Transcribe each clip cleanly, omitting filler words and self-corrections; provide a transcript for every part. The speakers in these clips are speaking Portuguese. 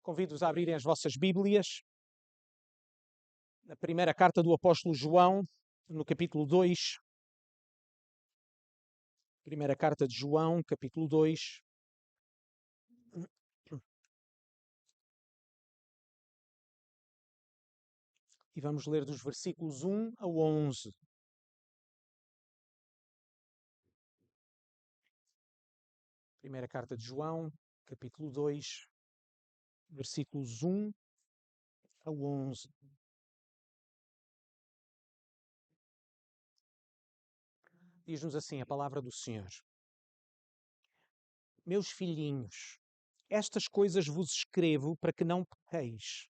Convido-vos a abrirem as vossas Bíblias na primeira carta do apóstolo João, no capítulo 2. Primeira carta de João, capítulo 2. E vamos ler dos versículos 1 ao 11. Primeira carta de João, capítulo 2, versículos 1 ao 11. Diz-nos assim a palavra do Senhor: Meus filhinhos, estas coisas vos escrevo para que não pequeis.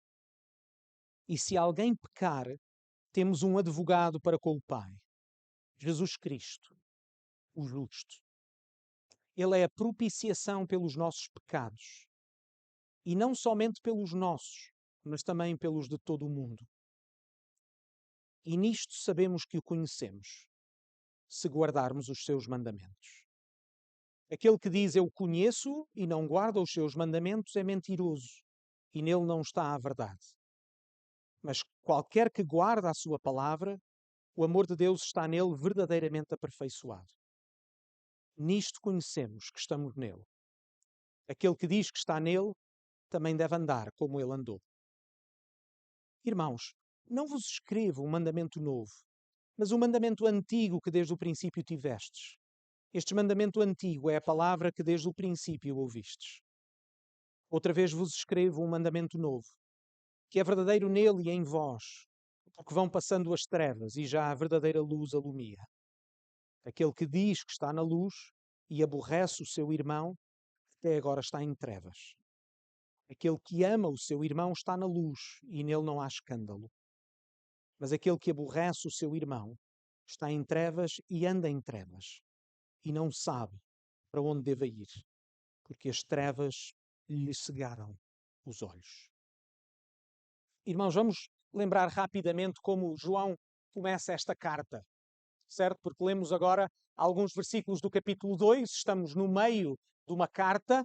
E se alguém pecar, temos um advogado para com o Pai, Jesus Cristo, o justo. Ele é a propiciação pelos nossos pecados. E não somente pelos nossos, mas também pelos de todo o mundo. E nisto sabemos que o conhecemos, se guardarmos os seus mandamentos. Aquele que diz eu o conheço e não guarda os seus mandamentos é mentiroso, e nele não está a verdade. Mas qualquer que guarda a sua palavra, o amor de Deus está nele verdadeiramente aperfeiçoado. Nisto conhecemos que estamos nele. Aquele que diz que está nele, também deve andar como ele andou. Irmãos, não vos escrevo um mandamento novo, mas um mandamento antigo que desde o princípio tivestes. Este mandamento antigo é a palavra que desde o princípio ouvistes. Outra vez vos escrevo um mandamento novo, que é verdadeiro nele e em vós, porque vão passando as trevas e já a verdadeira luz alumia. Aquele que diz que está na luz e aborrece o seu irmão, até agora está em trevas. Aquele que ama o seu irmão está na luz e nele não há escândalo. Mas aquele que aborrece o seu irmão está em trevas e anda em trevas e não sabe para onde deve ir, porque as trevas lhe cegaram os olhos. Irmãos, vamos lembrar rapidamente como João começa esta carta, certo? Porque lemos agora alguns versículos do capítulo 2, estamos no meio de uma carta.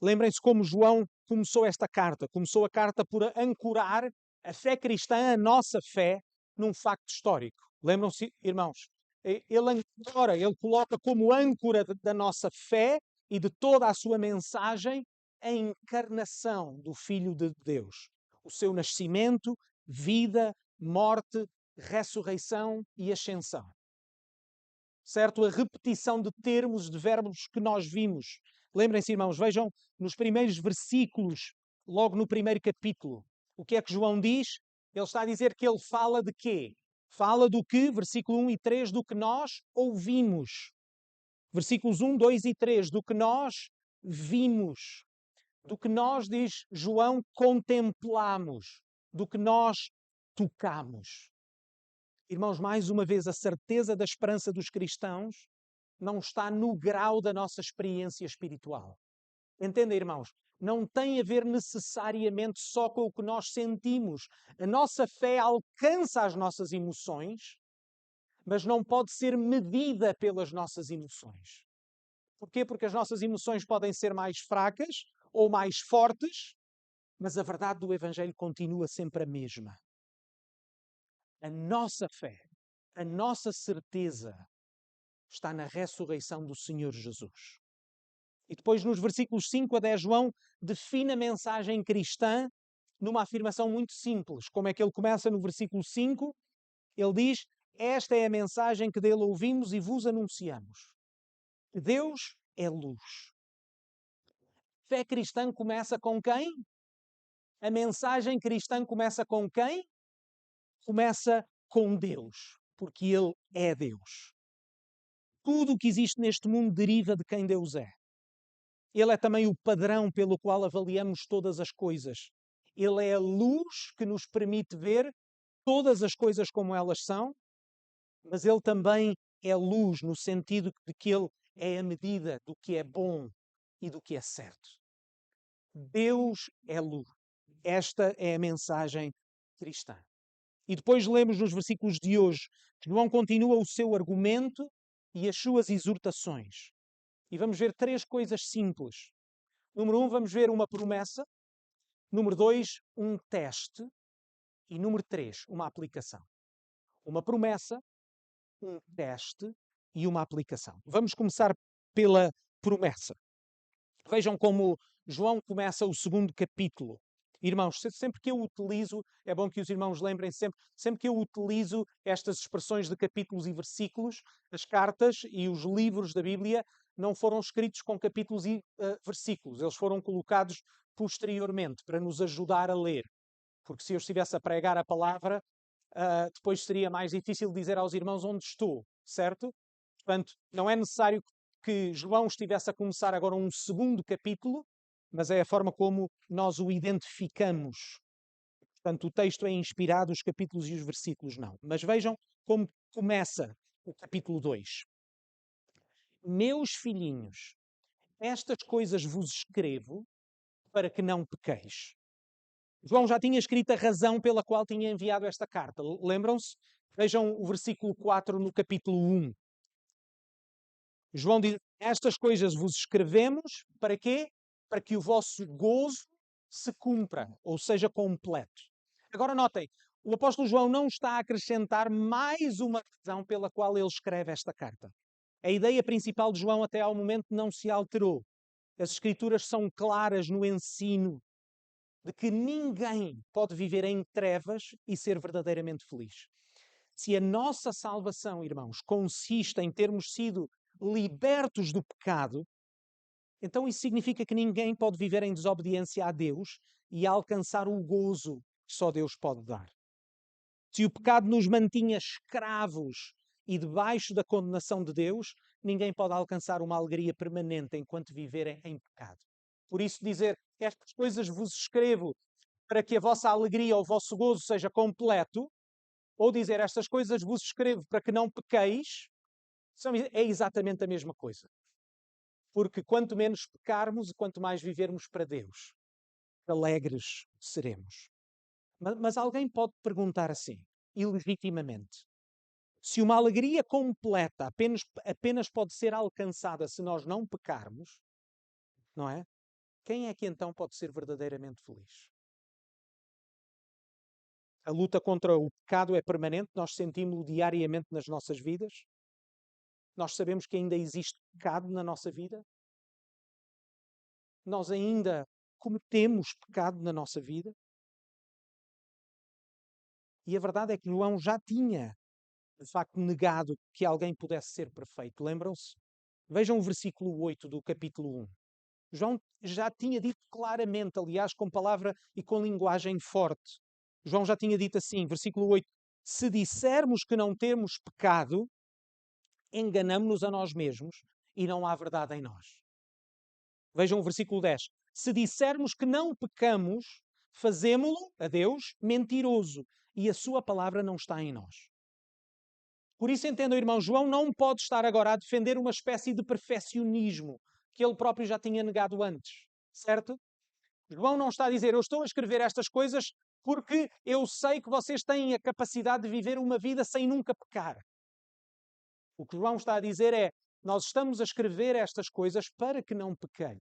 Lembrem-se como João começou esta carta. Começou a carta por ancorar a fé cristã, a nossa fé, num facto histórico. Lembram-se, irmãos? Ele ancora, ele coloca como âncora da nossa fé e de toda a sua mensagem a encarnação do Filho de Deus. O seu nascimento, vida, morte, ressurreição e ascensão. Certo? A repetição de termos, de verbos que nós vimos. Lembrem-se, irmãos, vejam nos primeiros versículos, logo no primeiro capítulo, o que é que João diz? Ele está a dizer que ele fala de quê? Fala do que, versículo 1 e 3, do que nós ouvimos. Versículos 1, 2 e 3, do que nós vimos. Do que nós, diz João, contemplamos. Do que nós tocamos. Irmãos, mais uma vez, a certeza da esperança dos cristãos não está no grau da nossa experiência espiritual. Entendem, irmãos? Não tem a ver necessariamente só com o que nós sentimos. A nossa fé alcança as nossas emoções, mas não pode ser medida pelas nossas emoções. Porquê? Porque as nossas emoções podem ser mais fracas ou mais fortes, mas a verdade do Evangelho continua sempre a mesma. A nossa fé, a nossa certeza está na ressurreição do Senhor Jesus. E depois, nos versículos 5 a 10, João define a mensagem cristã numa afirmação muito simples. Como é que ele começa no versículo 5? Ele diz: esta é a mensagem que dele ouvimos e vos anunciamos. Que Deus é luz. A fé cristã começa com quem? A mensagem cristã começa com quem? Começa com Deus, porque Ele é Deus. Tudo o que existe neste mundo deriva de quem Deus é. Ele é também o padrão pelo qual avaliamos todas as coisas. Ele é a luz que nos permite ver todas as coisas como elas são, mas Ele também é luz no sentido de que Ele é a medida do que é bom e do que é certo. Deus é luz. Esta é a mensagem cristã. E depois lemos nos versículos de hoje que João continua o seu argumento e as suas exortações. E vamos ver três coisas simples. Número 1, vamos ver uma promessa. Número 2, um teste. E número 3, uma aplicação. Uma promessa, um teste e uma aplicação. Vamos começar pela promessa. Vejam como João começa o segundo capítulo. Irmãos, sempre que eu utilizo, é bom que os irmãos lembrem sempre que eu utilizo estas expressões de capítulos e versículos, as cartas e os livros da Bíblia não foram escritos com capítulos e versículos. Eles foram colocados posteriormente para nos ajudar a ler. Porque se eu estivesse a pregar a palavra, depois seria mais difícil dizer aos irmãos onde estou, certo? Portanto, não é necessário que João estivesse a começar agora um segundo capítulo, mas é a forma como nós o identificamos. Portanto, o texto é inspirado, os capítulos e os versículos não. Mas vejam como começa o capítulo 2. Meus filhinhos, estas coisas vos escrevo para que não pequeis. João já tinha escrito a razão pela qual tinha enviado esta carta. Lembram-se? Vejam o versículo 4 no capítulo 1. João diz, estas coisas vos escrevemos para quê? Para que o vosso gozo se cumpra, ou seja, completo. Agora notem, o apóstolo João não está a acrescentar mais uma razão pela qual ele escreve esta carta. A ideia principal de João até ao momento não se alterou. As escrituras são claras no ensino de que ninguém pode viver em trevas e ser verdadeiramente feliz. Se a nossa salvação, irmãos, consiste em termos sido libertos do pecado, então isso significa que ninguém pode viver em desobediência a Deus e alcançar o gozo que só Deus pode dar. Se o pecado nos mantinha escravos e debaixo da condenação de Deus, ninguém pode alcançar uma alegria permanente enquanto viverem em pecado. Por isso dizer, estas coisas vos escrevo para que a vossa alegria ou o vosso gozo seja completo, ou dizer, estas coisas vos escrevo para que não pequeis, é exatamente a mesma coisa. Porque quanto menos pecarmos e quanto mais vivermos para Deus, alegres seremos. Mas alguém pode perguntar assim, ilegitimamente, se uma alegria completa apenas pode ser alcançada se nós não pecarmos, não é? Quem é que então pode ser verdadeiramente feliz? A luta contra o pecado é permanente, nós sentimos-lo diariamente nas nossas vidas. Nós sabemos que ainda existe pecado na nossa vida. Nós ainda cometemos pecado na nossa vida. E a verdade é que João já tinha, de facto, negado que alguém pudesse ser perfeito. Lembram-se? Vejam o versículo 8 do capítulo 1. João já tinha dito claramente, aliás, com palavra e com linguagem forte. João já tinha dito assim, versículo 8: se dissermos que não temos pecado, enganamo-nos a nós mesmos e não há verdade em nós. Vejam o versículo 10. Se dissermos que não pecamos, fazemo-lo, a Deus, mentiroso e a sua palavra não está em nós. Por isso, entendam, irmão, João não pode estar agora a defender uma espécie de perfeccionismo que ele próprio já tinha negado antes, certo? João não está a dizer, eu estou a escrever estas coisas porque eu sei que vocês têm a capacidade de viver uma vida sem nunca pecar. O que João está a dizer é, nós estamos a escrever estas coisas para que não pequeis.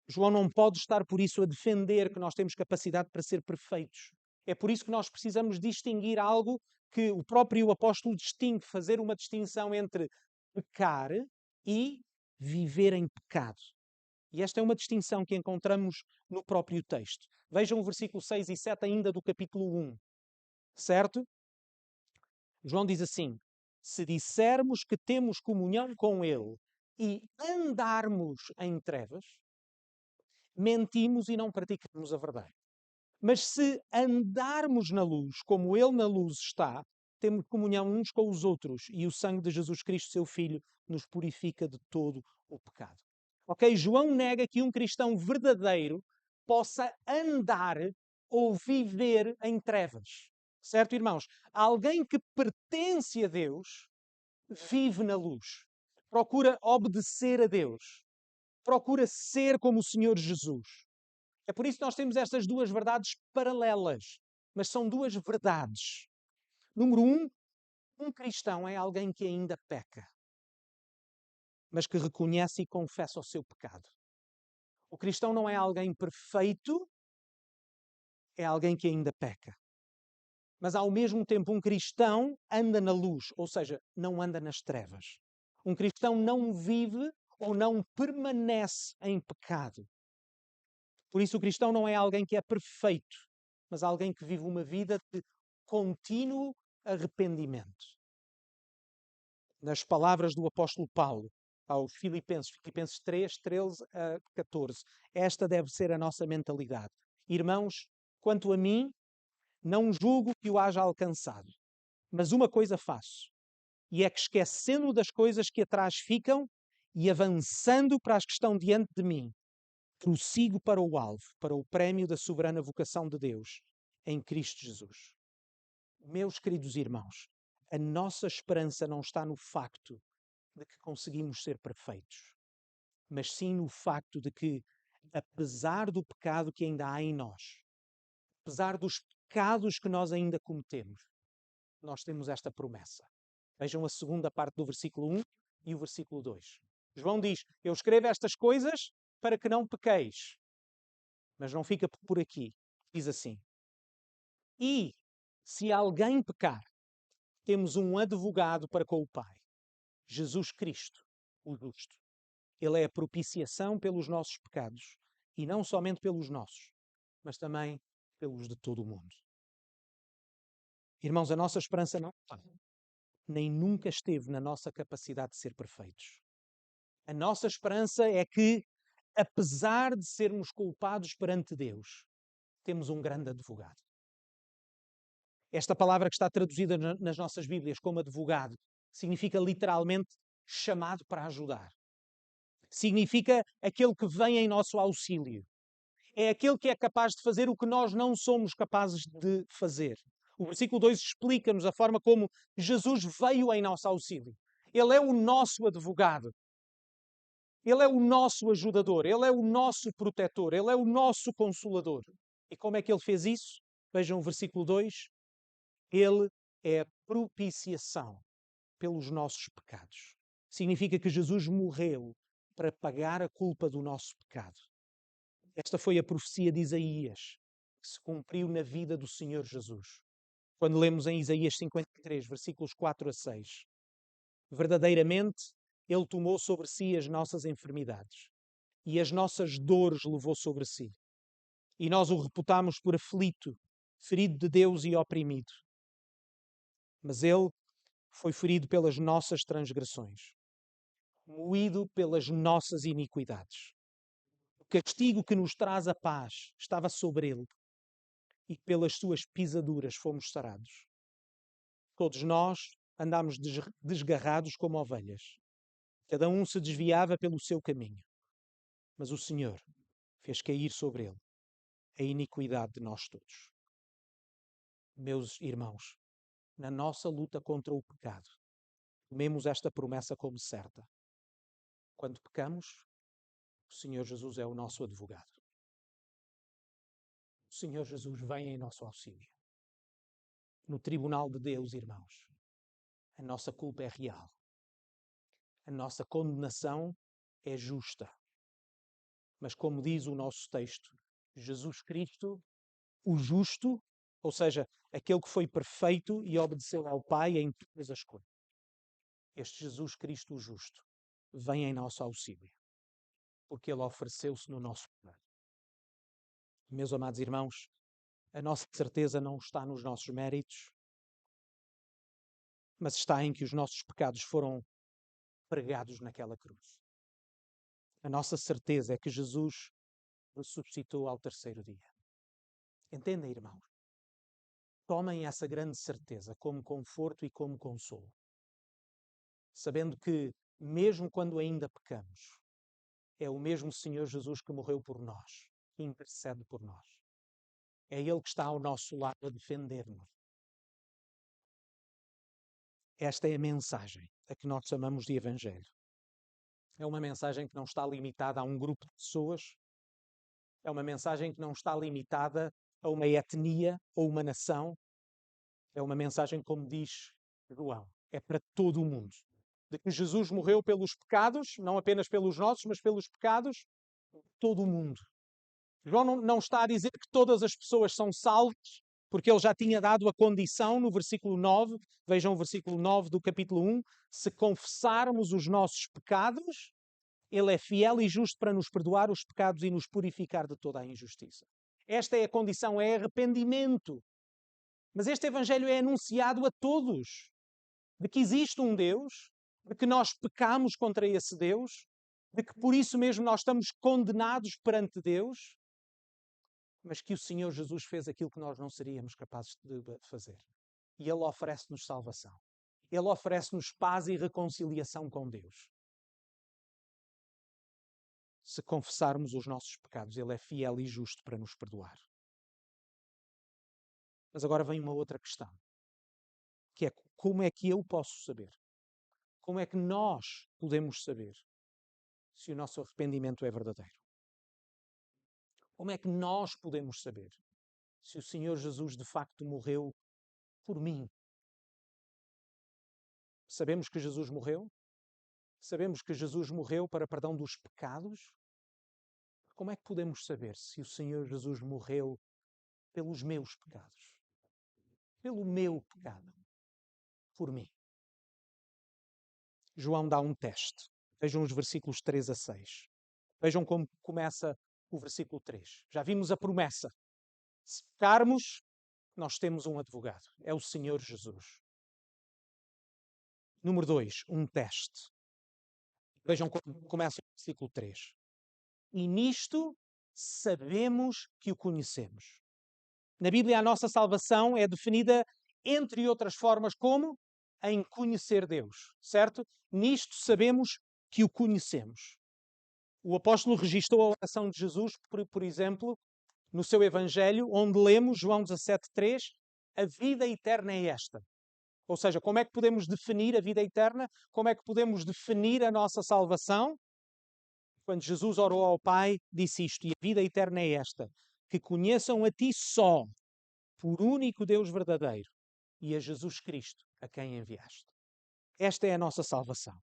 João não pode estar por isso a defender que nós temos capacidade para ser perfeitos. É por isso que nós precisamos distinguir algo que o próprio apóstolo distingue, fazer uma distinção entre pecar e viver em pecado. E esta é uma distinção que encontramos no próprio texto. Vejam o versículo 6 e 7 ainda do capítulo 1. Certo? João diz assim, se dissermos que temos comunhão com Ele e andarmos em trevas, mentimos e não praticamos a verdade. Mas se andarmos na luz, como Ele na luz está, temos comunhão uns com os outros e o sangue de Jesus Cristo, seu Filho, nos purifica de todo o pecado. Ok? João nega que um cristão verdadeiro possa andar ou viver em trevas. Certo, irmãos? Alguém que pertence a Deus vive na luz. Procura obedecer a Deus. Procura ser como o Senhor Jesus. É por isso que nós temos estas duas verdades paralelas, mas são duas verdades. Número um cristão é alguém que ainda peca, mas que reconhece e confessa o seu pecado. O cristão não é alguém perfeito, é alguém que ainda peca. Mas, ao mesmo tempo, um cristão anda na luz, ou seja, não anda nas trevas. Um cristão não vive ou não permanece em pecado. Por isso, o cristão não é alguém que é perfeito, mas alguém que vive uma vida de contínuo arrependimento. Nas palavras do apóstolo Paulo aos Filipenses 3, 13 a 14, esta deve ser a nossa mentalidade. Irmãos, quanto a mim, não julgo que o haja alcançado, mas uma coisa faço, e é que, esquecendo das coisas que atrás ficam e avançando para as que estão diante de mim, prossigo para o alvo, para o prémio da soberana vocação de Deus em Cristo Jesus. Meus queridos irmãos, a nossa esperança não está no facto de que conseguimos ser perfeitos, mas sim no facto de que, apesar do pecado que ainda há em nós, apesar dos pecados que nós ainda cometemos, nós temos esta promessa. Vejam a segunda parte do versículo 1 e o versículo 2. João diz: eu escrevo estas coisas para que não pequeis. Mas não fica por aqui. Diz assim: e se alguém pecar, temos um advogado para com o Pai, Jesus Cristo, o justo. Ele é a propiciação pelos nossos pecados, e não somente pelos nossos, mas também pelos de todo o mundo. Irmãos, a nossa esperança não está, nem nunca esteve na nossa capacidade de ser perfeitos. A nossa esperança é que, apesar de sermos culpados perante Deus, temos um grande advogado. Esta palavra que está traduzida nas nossas Bíblias como advogado significa literalmente chamado para ajudar. Significa aquele que vem em nosso auxílio. É aquele que é capaz de fazer o que nós não somos capazes de fazer. O versículo 2 explica-nos a forma como Jesus veio em nosso auxílio. Ele é o nosso advogado. Ele é o nosso ajudador. Ele é o nosso protetor. Ele é o nosso consolador. E como é que ele fez isso? Vejam o versículo 2. Ele é a propiciação pelos nossos pecados. Significa que Jesus morreu para pagar a culpa do nosso pecado. Esta foi a profecia de Isaías, que se cumpriu na vida do Senhor Jesus. Quando lemos em Isaías 53, versículos 4 a 6. Verdadeiramente, Ele tomou sobre si as nossas enfermidades e as nossas dores levou sobre si. E nós o reputámos por aflito, ferido de Deus e oprimido. Mas Ele foi ferido pelas nossas transgressões, moído pelas nossas iniquidades. O castigo que nos traz a paz estava sobre Ele, e pelas suas pisaduras fomos sarados. Todos nós andámos desgarrados como ovelhas. Cada um se desviava pelo seu caminho. Mas o Senhor fez cair sobre ele a iniquidade de nós todos. Meus irmãos, na nossa luta contra o pecado, tomemos esta promessa como certa. Quando pecamos, o Senhor Jesus é o nosso advogado. O Senhor Jesus vem em nosso auxílio. No tribunal de Deus, irmãos, a nossa culpa é real. A nossa condenação é justa. Mas, como diz o nosso texto, Jesus Cristo, o justo, ou seja, aquele que foi perfeito e obedeceu ao Pai em todas as coisas. Este Jesus Cristo, o justo, vem em nosso auxílio, porque Ele ofereceu-se no nosso lugar. Meus amados irmãos, a nossa certeza não está nos nossos méritos, mas está em que os nossos pecados foram pregados naquela cruz. A nossa certeza é que Jesus ressuscitou ao terceiro dia. Entendem, irmãos? Tomem essa grande certeza como conforto e como consolo, sabendo que, mesmo quando ainda pecamos, é o mesmo Senhor Jesus que morreu por nós, que intercede por nós. É Ele que está ao nosso lado a defender-nos. Esta é a mensagem a que nós chamamos de Evangelho. É uma mensagem que não está limitada a um grupo de pessoas, é uma mensagem que não está limitada a uma etnia ou uma nação. É uma mensagem, como diz João, é para todo o mundo. De que Jesus morreu pelos pecados, não apenas pelos nossos, mas pelos pecados Todo o mundo. João não está a dizer que todas as pessoas são salvas, porque ele já tinha dado a condição no versículo 9, vejam o versículo 9 do capítulo 1, se confessarmos os nossos pecados, ele é fiel e justo para nos perdoar os pecados e nos purificar de toda a injustiça. Esta é a condição, é arrependimento. Mas este evangelho é anunciado a todos, de que existe um Deus, de que nós pecamos contra esse Deus, de que por isso mesmo nós estamos condenados perante Deus, mas que o Senhor Jesus fez aquilo que nós não seríamos capazes de fazer. E Ele oferece-nos salvação. Ele oferece-nos paz e reconciliação com Deus. Se confessarmos os nossos pecados, Ele é fiel e justo para nos perdoar. Mas agora vem uma outra questão, que é como é que eu posso saber? Como é que nós podemos saber se o nosso arrependimento é verdadeiro? Como é que nós podemos saber se o Senhor Jesus de facto morreu por mim? Sabemos que Jesus morreu? Sabemos que Jesus morreu para perdão dos pecados? Como é que podemos saber se o Senhor Jesus morreu pelos meus pecados? Pelo meu pecado? Por mim? João dá um teste. Vejam os versículos 3 a 6. Vejam como começa o versículo 3. Já vimos a promessa. Se pecarmos, nós temos um advogado. É o Senhor Jesus. Número 2, um teste. Vejam como começa o versículo 3. E nisto sabemos que o conhecemos. Na Bíblia, a nossa salvação é definida, entre outras formas, como? Em conhecer Deus, certo? Nisto sabemos que o conhecemos. O apóstolo registrou a oração de Jesus, por exemplo, no seu Evangelho, onde lemos, João 17,3, a vida eterna é esta. Ou seja, como é que podemos definir a vida eterna? Como é que podemos definir a nossa salvação? Quando Jesus orou ao Pai, disse isto, e a vida eterna é esta, que conheçam a Ti só, por único Deus verdadeiro, e a Jesus Cristo, a quem enviaste. Esta é a nossa salvação.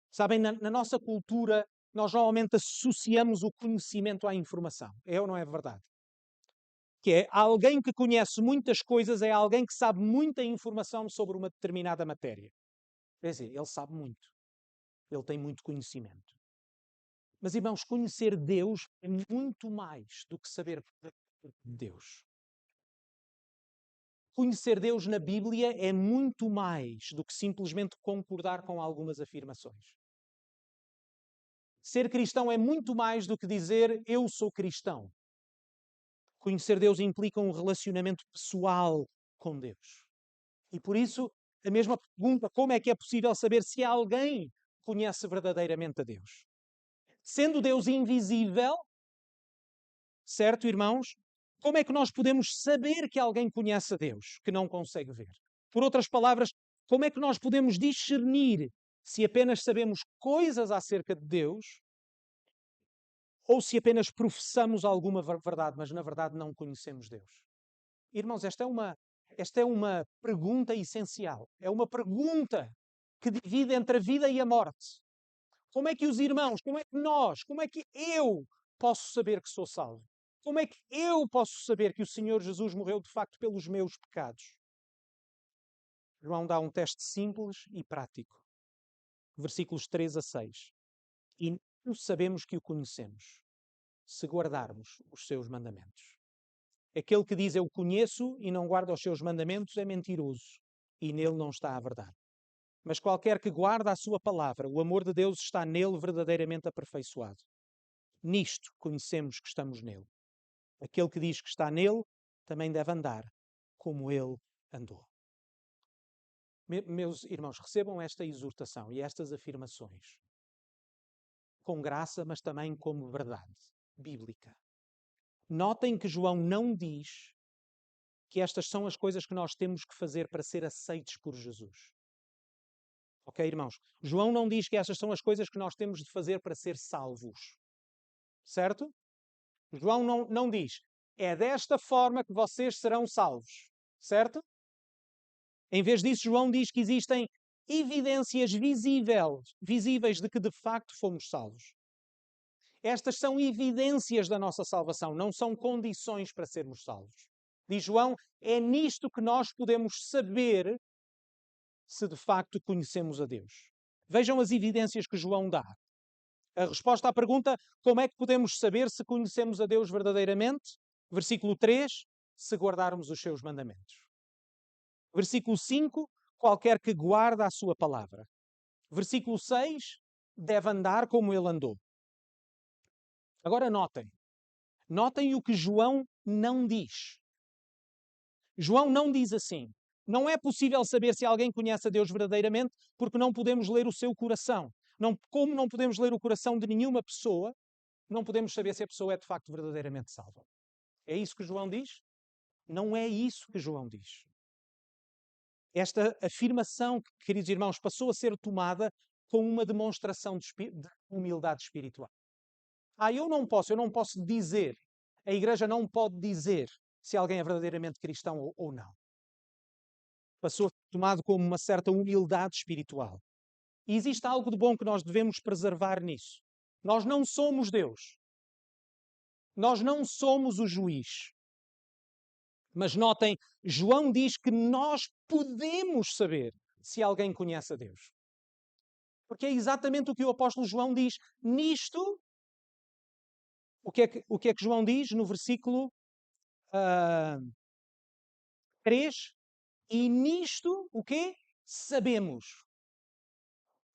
Sabem, na nossa cultura, nós normalmente associamos o conhecimento à informação. É ou não é verdade? Que é alguém que conhece muitas coisas, é alguém que sabe muita informação sobre uma determinada matéria. Quer dizer, ele sabe muito. Ele tem muito conhecimento. Mas, irmãos, conhecer Deus é muito mais do que saber de Deus. Conhecer Deus na Bíblia é muito mais do que simplesmente concordar com algumas afirmações. Ser cristão é muito mais do que dizer eu sou cristão. Conhecer Deus implica um relacionamento pessoal com Deus. E por isso, a mesma pergunta, como é que é possível saber se alguém conhece verdadeiramente a Deus? Sendo Deus invisível, certo, irmãos? Como é que nós podemos saber que alguém conhece a Deus, que não consegue ver? Por outras palavras, como é que nós podemos discernir se apenas sabemos coisas acerca de Deus ou se apenas professamos alguma verdade, mas na verdade não conhecemos Deus? Irmãos, esta é uma pergunta essencial. É uma pergunta que divide entre a vida e a morte. Como é que os irmãos, como é que nós, como é que eu posso saber que sou salvo? Como é que eu posso saber que o Senhor Jesus morreu de facto pelos meus pecados? João dá um teste simples e prático. Versículos 3 a 6. E sabemos que o conhecemos, se guardarmos os seus mandamentos. Aquele que diz eu o conheço e não guarda os seus mandamentos é mentiroso, e nele não está a verdade. Mas qualquer que guarda a sua palavra, o amor de Deus está nele verdadeiramente aperfeiçoado. Nisto conhecemos que estamos nele. Aquele que diz que está nele também deve andar como ele andou. Meus irmãos, recebam esta exortação e estas afirmações com graça, mas também como verdade bíblica. Notem que João não diz que estas são as coisas que nós temos que fazer para ser aceitos por Jesus. Ok, irmãos? João não diz que estas são as coisas que nós temos de fazer para ser salvos. Certo? João não diz, é desta forma que vocês serão salvos. Certo? Em vez disso, João diz que existem evidências visíveis de que de facto fomos salvos. Estas são evidências da nossa salvação, não são condições para sermos salvos. Diz João, é nisto que nós podemos saber se de facto conhecemos a Deus. Vejam as evidências que João dá. A resposta à pergunta, como é que podemos saber se conhecemos a Deus verdadeiramente? Versículo 3, se guardarmos os seus mandamentos. Versículo 5, qualquer que guarda a sua palavra. Versículo 6, deve andar como ele andou. Agora notem. Notem o que João não diz. João não diz assim. Não é possível saber se alguém conhece a Deus verdadeiramente porque não podemos ler o seu coração. Como não podemos ler o coração de nenhuma pessoa, não podemos saber se a pessoa é de facto verdadeiramente salva. É isso que João diz? Não é isso que João diz. Esta afirmação, queridos irmãos, passou a ser tomada como uma demonstração de humildade espiritual. Eu não posso dizer, a Igreja não pode dizer se alguém é verdadeiramente cristão ou não. Passou a ser tomado como uma certa humildade espiritual. E existe algo de bom que nós devemos preservar nisso. Nós não somos Deus. Nós não somos o juiz. Mas notem, João diz que nós podemos saber se alguém conhece a Deus. Porque é exatamente o que o apóstolo João diz. Nisto, o que é que João diz no versículo 3? E nisto, o quê? Sabemos.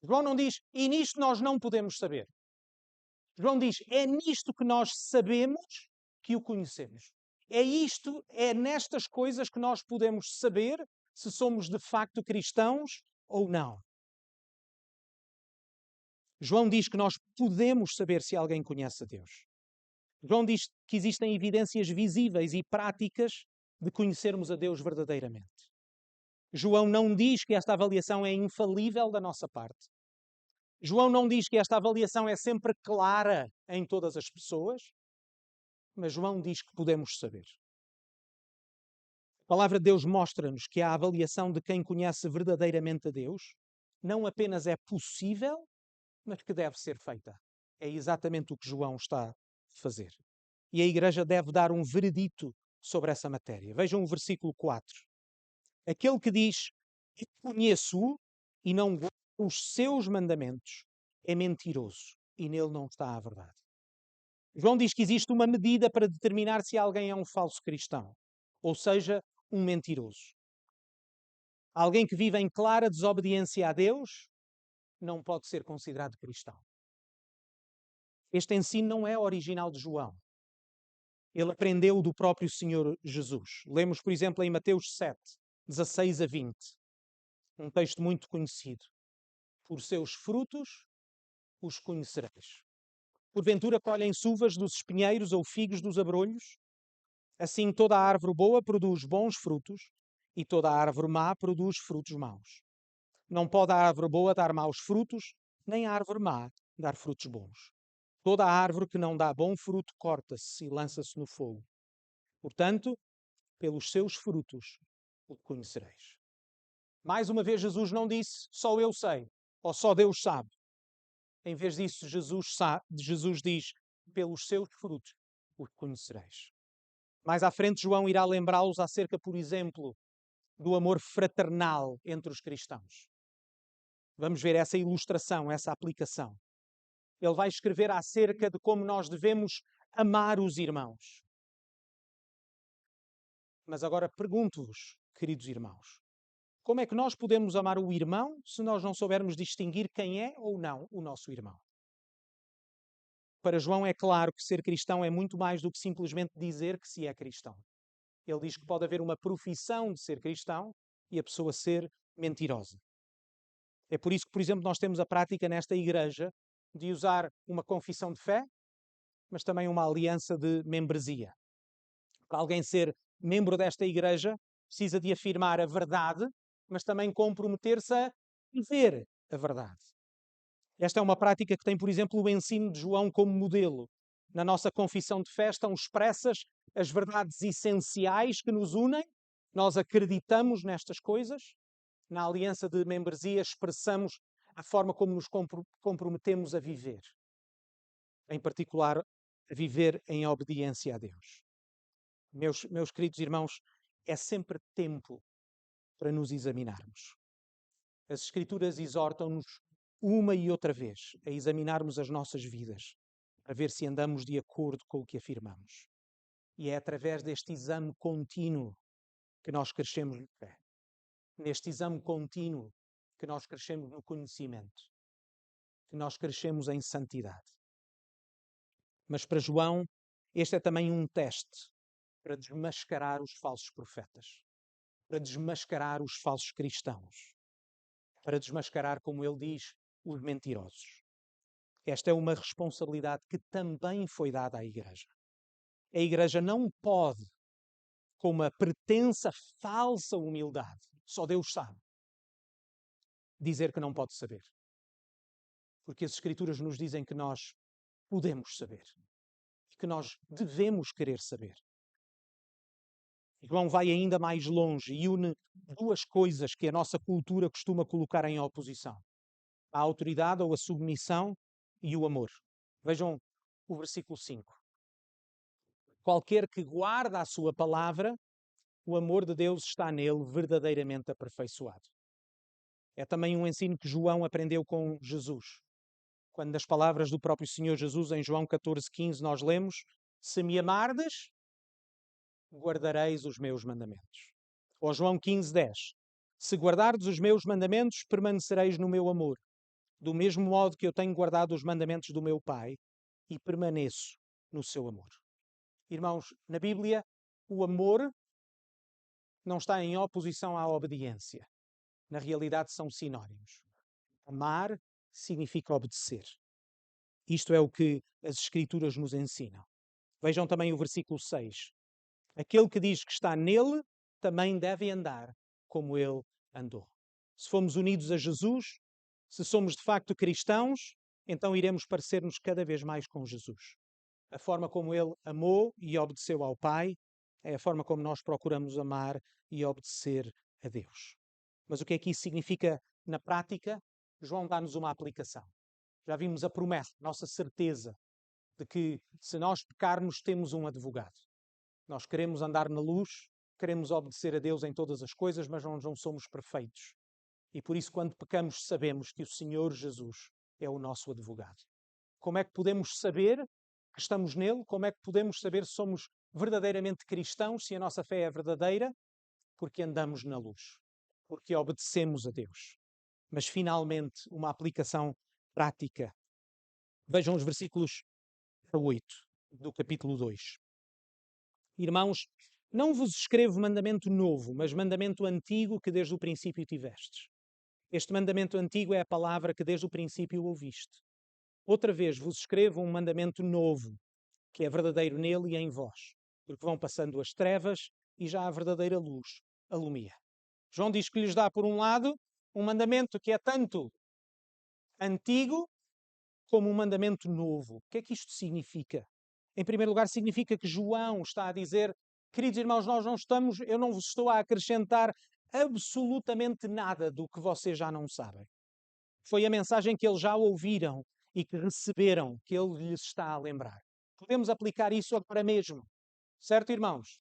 João não diz, e nisto nós não podemos saber. João diz, é nisto que nós sabemos que o conhecemos. É nestas coisas que nós podemos saber se somos de facto cristãos ou não. João diz que nós podemos saber se alguém conhece a Deus. João diz que existem evidências visíveis e práticas de conhecermos a Deus verdadeiramente. João não diz que esta avaliação é infalível da nossa parte. João não diz que esta avaliação é sempre clara em todas as pessoas, mas João diz que podemos saber. A palavra de Deus mostra-nos que a avaliação de quem conhece verdadeiramente a Deus não apenas é possível, mas que deve ser feita. É exatamente o que João está a fazer. E a Igreja deve dar um veredito sobre essa matéria. Vejam o versículo 4. Aquele que diz, eu conheço-o e não guarda os seus mandamentos, é mentiroso e nele não está a verdade. João diz que existe uma medida para determinar se alguém é um falso cristão, ou seja, um mentiroso. Alguém que vive em clara desobediência a Deus não pode ser considerado cristão. Este ensino não é original de João. Ele aprendeu do próprio Senhor Jesus. Lemos, por exemplo, em Mateus 7, 16 a 20. Um texto muito conhecido. Por seus frutos os conhecereis. Porventura colhem-se uvas dos espinheiros ou figos dos abrolhos? Assim toda a árvore boa produz bons frutos e toda a árvore má produz frutos maus. Não pode a árvore boa dar maus frutos, nem a árvore má dar frutos bons. Toda a árvore que não dá bom fruto corta-se e lança-se no fogo. Portanto, pelos seus frutos o conhecereis. Mais uma vez, Jesus não disse só eu sei, ou só Deus sabe. Em vez disso, Jesus diz, pelos seus frutos os conhecereis. Mais à frente, João irá lembrá-los acerca, por exemplo, do amor fraternal entre os cristãos. Vamos ver essa ilustração, essa aplicação. Ele vai escrever acerca de como nós devemos amar os irmãos. Mas agora pergunto-vos, queridos irmãos, como é que nós podemos amar o irmão se nós não soubermos distinguir quem é ou não o nosso irmão? Para João é claro que ser cristão é muito mais do que simplesmente dizer que se é cristão. Ele diz que pode haver uma profissão de ser cristão e a pessoa ser mentirosa. É por isso que, por exemplo, nós temos a prática nesta igreja de usar uma confissão de fé, mas também uma aliança de membresia. Para alguém ser membro desta igreja, precisa de afirmar a verdade, mas também comprometer-se a viver a verdade. Esta é uma prática que tem, por exemplo, o ensino de João como modelo. Na nossa confissão de fé estão expressas as verdades essenciais que nos unem. Nós acreditamos nestas coisas. Na aliança de membresia expressamos a forma como nos comprometemos a viver. em particular, a viver em obediência a Deus. Meus queridos irmãos, é sempre tempo para nos examinarmos. As Escrituras exortam-nos uma e outra vez a examinarmos as nossas vidas, a ver se andamos de acordo com o que afirmamos. E é através deste exame contínuo que nós crescemos de fé. Neste exame contínuo que nós crescemos no conhecimento, que nós crescemos em santidade. Mas para João, este é também um teste para desmascarar os falsos profetas, para desmascarar os falsos cristãos, para desmascarar, como ele diz, os mentirosos. Esta é uma responsabilidade que também foi dada à Igreja. A Igreja não pode, com uma pretensa falsa humildade, só Deus sabe, dizer que não pode saber. Porque as Escrituras nos dizem que nós podemos saber e que nós devemos querer saber. João vai ainda mais longe e une duas coisas que a nossa cultura costuma colocar em oposição: a autoridade ou a submissão e o amor. Vejam o versículo 5. Qualquer que guarda a sua palavra, o amor de Deus está nele verdadeiramente aperfeiçoado. É também um ensino que João aprendeu com Jesus. Quando nas palavras do próprio Senhor Jesus, em João 14,15, nós lemos: se me amardes, guardareis os meus mandamentos. Ou João 15,10. Se guardardes os meus mandamentos, permanecereis no meu amor. Do mesmo modo que eu tenho guardado os mandamentos do meu Pai e permaneço no seu amor. Irmãos, na Bíblia, o amor não está em oposição à obediência. Na realidade, são sinónimos. Amar significa obedecer. Isto é o que as Escrituras nos ensinam. Vejam também o versículo 6. Aquele que diz que está nele, também deve andar como ele andou. Se fomos unidos a Jesus, se somos de facto cristãos, então iremos parecer-nos cada vez mais com Jesus. A forma como ele amou e obedeceu ao Pai é a forma como nós procuramos amar e obedecer a Deus. Mas o que é que isso significa na prática? João dá-nos uma aplicação. Já vimos a promessa, a nossa certeza de que se nós pecarmos temos um advogado. Nós queremos andar na luz, queremos obedecer a Deus em todas as coisas, mas nós não somos perfeitos. E por isso, quando pecamos, sabemos que o Senhor Jesus é o nosso advogado. Como é que podemos saber que estamos nele? Como é que podemos saber se somos verdadeiramente cristãos, se a nossa fé é verdadeira? Porque andamos na luz, porque obedecemos a Deus. Mas, finalmente, uma aplicação prática. Vejam os versículos 8 do capítulo 2. Irmãos, não vos escrevo mandamento novo, mas mandamento antigo que desde o princípio tivestes. Este mandamento antigo é a palavra que desde o princípio ouviste. Outra vez vos escrevo um mandamento novo, que é verdadeiro nele e em vós, porque vão passando as trevas e já a verdadeira luz alumia. João diz que lhes dá, por um lado, um mandamento que é tanto antigo como um mandamento novo. O que é que isto significa? Em primeiro lugar, significa que João está a dizer: queridos irmãos, eu não vos estou a acrescentar absolutamente nada do que vocês já não sabem. Foi a mensagem que eles já ouviram e que receberam, que ele lhes está a lembrar. Podemos aplicar isso agora mesmo. Certo, irmãos?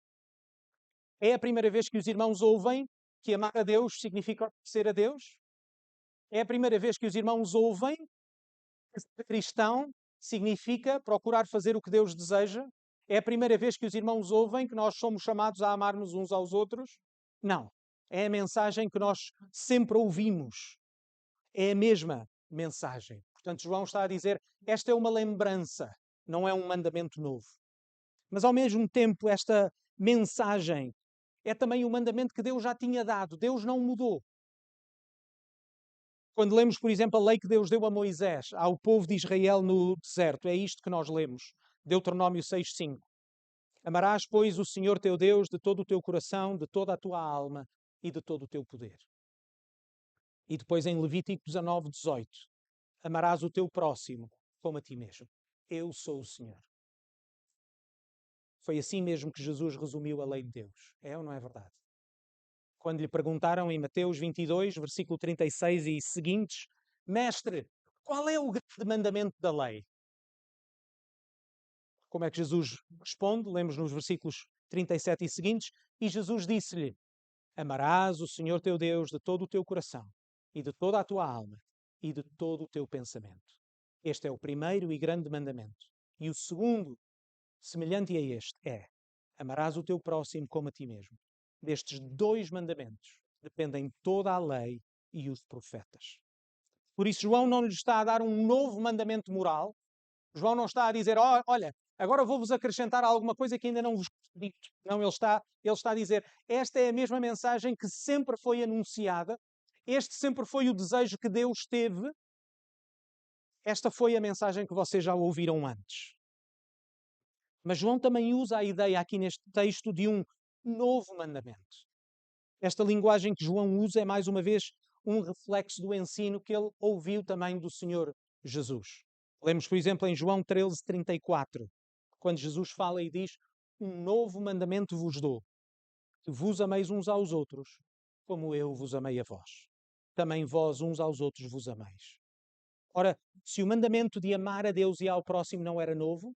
É a primeira vez que os irmãos ouvem que amar a Deus significa obedecer a Deus? É a primeira vez que os irmãos ouvem que ser cristão significa procurar fazer o que Deus deseja? É a primeira vez que os irmãos ouvem que nós somos chamados a amarmos uns aos outros? Não. É a mensagem que nós sempre ouvimos. É a mesma mensagem. Portanto, João está a dizer, esta é uma lembrança, não é um mandamento novo. Mas, ao mesmo tempo, esta mensagem é também um mandamento que Deus já tinha dado. Deus não mudou. Quando lemos, por exemplo, a lei que Deus deu a Moisés, ao povo de Israel no deserto, é isto que nós lemos. Deuteronômio 6,5. Amarás, pois, o Senhor teu Deus de todo o teu coração, de toda a tua alma e de todo o teu poder. E depois em Levítico 19,18. Amarás o teu próximo como a ti mesmo. Eu sou o Senhor. Foi assim mesmo que Jesus resumiu a lei de Deus. É ou não é verdade? Quando lhe perguntaram em Mateus 22, versículo 36 e seguintes, Mestre, qual é o grande mandamento da lei? Como é que Jesus responde? Lemos nos versículos 37 e seguintes. E Jesus disse-lhe: Amarás o Senhor teu Deus de todo o teu coração e de toda a tua alma e de todo o teu pensamento. Este é o primeiro e grande mandamento. E o segundo, semelhante a este, é: amarás o teu próximo como a ti mesmo. Destes dois mandamentos dependem toda a lei e os profetas. Por isso, João não lhes está a dar um novo mandamento moral. João não está a dizer: olha, agora vou-vos acrescentar alguma coisa que ainda não vos dito. Não, ele está a dizer: esta é a mesma mensagem que sempre foi anunciada, este sempre foi o desejo que Deus teve, esta foi a mensagem que vocês já ouviram antes. Mas João também usa a ideia aqui neste texto de um novo mandamento. Esta linguagem que João usa é, mais uma vez, um reflexo do ensino que ele ouviu também do Senhor Jesus. Lemos, por exemplo, em João 13:34, quando Jesus fala e diz: um novo mandamento vos dou, que vos ameis uns aos outros, como eu vos amei a vós. Também vós uns aos outros vos ameis. Ora, se o mandamento de amar a Deus e ao próximo não era novo,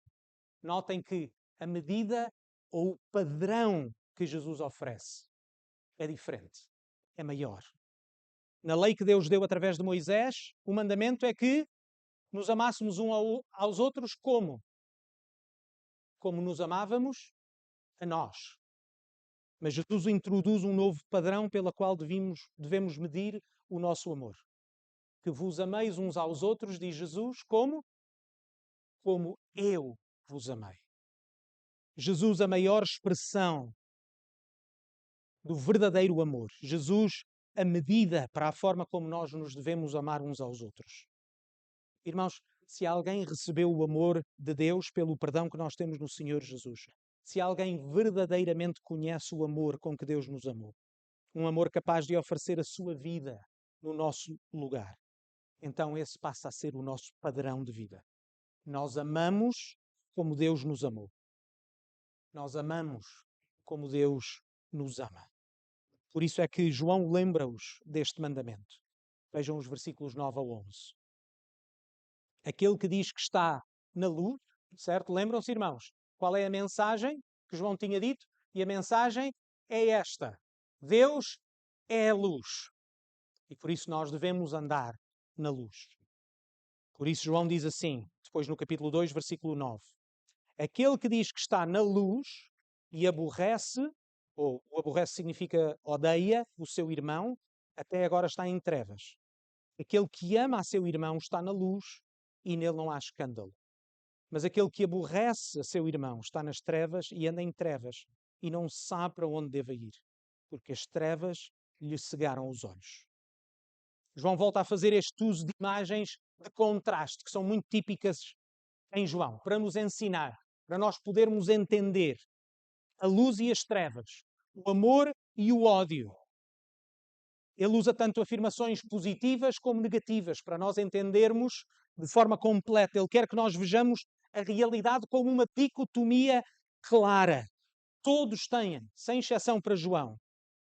notem que a medida ou o padrão que Jesus oferece é diferente, é maior. Na lei que Deus deu através de Moisés, o mandamento é que nos amássemos uns aos outros como? Como nos amávamos a nós. Mas Jesus introduz um novo padrão pela qual devemos medir o nosso amor. Que vos ameis uns aos outros, diz Jesus, como? Como eu vos amei. Jesus, a maior expressão do verdadeiro amor. Jesus, a medida para a forma como nós nos devemos amar uns aos outros. Irmãos, se alguém recebeu o amor de Deus pelo perdão que nós temos no Senhor Jesus, se alguém verdadeiramente conhece o amor com que Deus nos amou, um amor capaz de oferecer a sua vida no nosso lugar, então esse passa a ser o nosso padrão de vida. Nós amamos como Deus nos amou. Nós amamos como Deus nos ama. Por isso é que João lembra-os deste mandamento. Vejam os versículos 9 a 11. Aquele que diz que está na luz, certo? Lembram-se, irmãos? Qual é a mensagem que João tinha dito? E a mensagem é esta: Deus é a luz. E por isso nós devemos andar na luz. Por isso João diz assim, depois no capítulo 2, versículo 9. Aquele que diz que está na luz e aborrece, ou o aborrece significa odeia o seu irmão, até agora está em trevas. Aquele que ama a seu irmão está na luz e nele não há escândalo. Mas aquele que aborrece a seu irmão está nas trevas e anda em trevas e não sabe para onde deve ir, porque as trevas lhe cegaram os olhos. João volta a fazer este uso de imagens de contraste, que são muito típicas em João, para nos ensinar, para nós podermos entender a luz e as trevas, o amor e o ódio. Ele usa tanto afirmações positivas como negativas, para nós entendermos de forma completa. Ele quer que nós vejamos a realidade como uma dicotomia clara. Todos têm, sem exceção para João,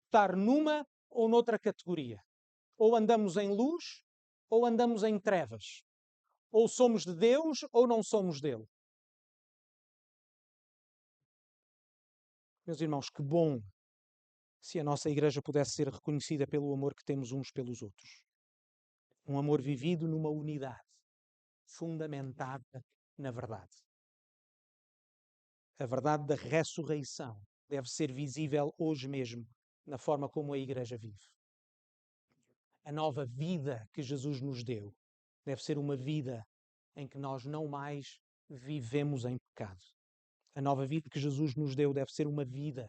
estar numa ou noutra categoria. Ou andamos em luz, ou andamos em trevas. Ou somos de Deus, ou não somos dele. Meus irmãos, que bom se a nossa igreja pudesse ser reconhecida pelo amor que temos uns pelos outros. Um amor vivido numa unidade, fundamentada na verdade. A verdade da ressurreição deve ser visível hoje mesmo na forma como a igreja vive. A nova vida que Jesus nos deu deve ser uma vida em que nós não mais vivemos em pecado. A nova vida que Jesus nos deu deve ser uma vida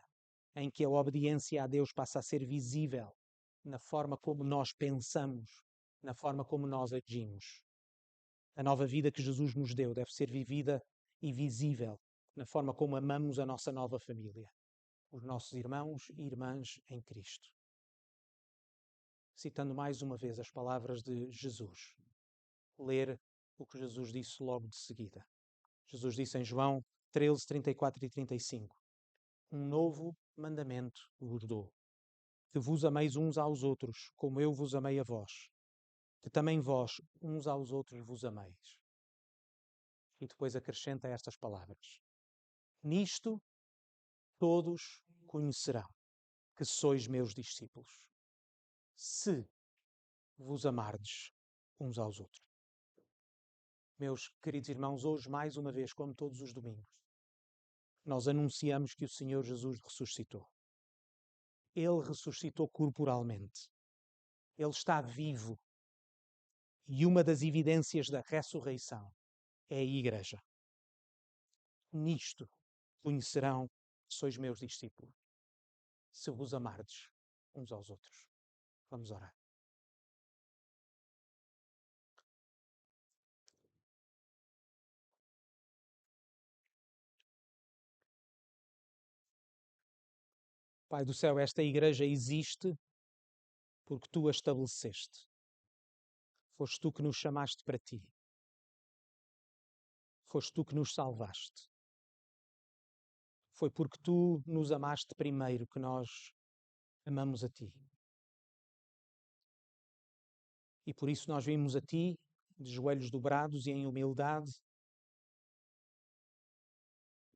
em que a obediência a Deus passa a ser visível na forma como nós pensamos, na forma como nós agimos. A nova vida que Jesus nos deu deve ser vivida e visível na forma como amamos a nossa nova família, os nossos irmãos e irmãs em Cristo. Citando mais uma vez as palavras de Jesus, ler o que Jesus disse logo de seguida. Jesus disse em João 13, 34 e 35, um novo mandamento vos dou, que vos ameis uns aos outros, como eu vos amei a vós, que também vós uns aos outros vos ameis. E depois acrescenta estas palavras: Nisto todos conhecerão que sois meus discípulos, se vos amardes uns aos outros. Meus queridos irmãos, hoje, mais uma vez, como todos os domingos, nós anunciamos que o Senhor Jesus ressuscitou. Ele ressuscitou corporalmente. Ele está vivo. E uma das evidências da ressurreição é a Igreja. Nisto conhecerão que sois meus discípulos, se vos amardes uns aos outros. Vamos orar. Pai do céu, esta Igreja existe porque Tu a estabeleceste. Foste Tu que nos chamaste para Ti. Foste Tu que nos salvaste. Foi porque Tu nos amaste primeiro que nós amamos a Ti. E por isso nós vimos a Ti, de joelhos dobrados e em humildade,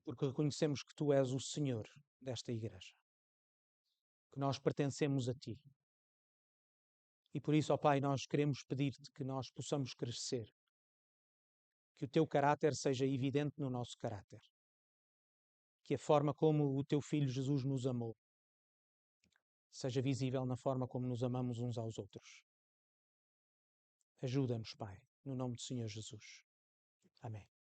porque reconhecemos que Tu és o Senhor desta Igreja, que nós pertencemos a Ti. E por isso, ó Pai, nós queremos pedir-te que nós possamos crescer, que o Teu caráter seja evidente no nosso caráter, que a forma como o Teu Filho Jesus nos amou seja visível na forma como nos amamos uns aos outros. Ajuda-nos, Pai, no nome do Senhor Jesus. Amém.